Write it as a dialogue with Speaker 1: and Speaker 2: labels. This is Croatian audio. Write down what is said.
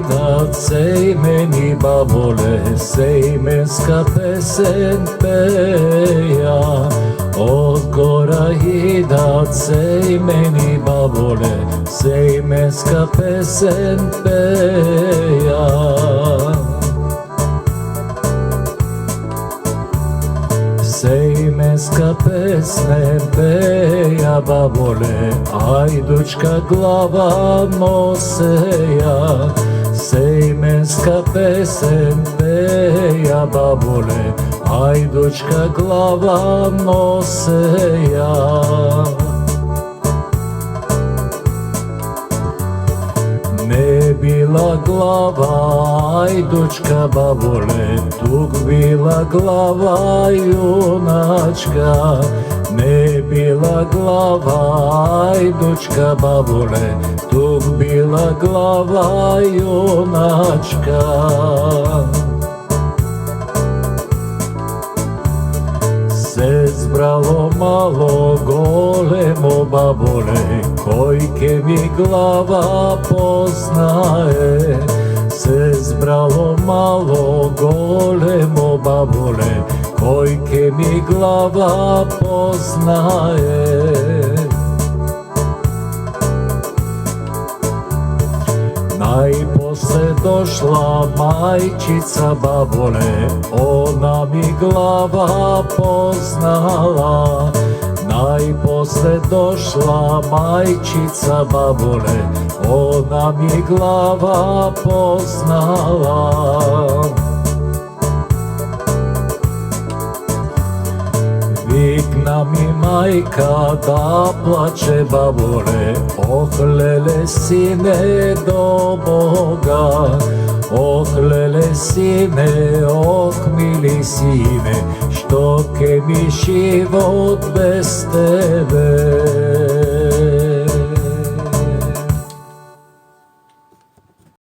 Speaker 1: hidat sej meni babole, sej menska pesen peja. Od gora hidat sej meni babole, sej menska pesen peja. Sejmenska pesme peja babole, ajdučka glava noseja. Sejmenska pesen peja babole, ajdučka glava noseja. Ne bila glava ajdučka babole, tug bila glava junačka. Ne bila glava ajdučka babole, tug bila glava junačka. Se zbralo malo golemo babole, kojke mi glava poznaje. Se zbralo malo golemo babole, kojke mi glava poznaje. Najposle došla majčica babole, ona mi glava poznala. Najposle došla majčica babole, ona mi glava poznala. Vikna mi majka da plače babole, oh lele sine do Boga. Oh lele sine, oh mili sine, što ke mi život bez tebe.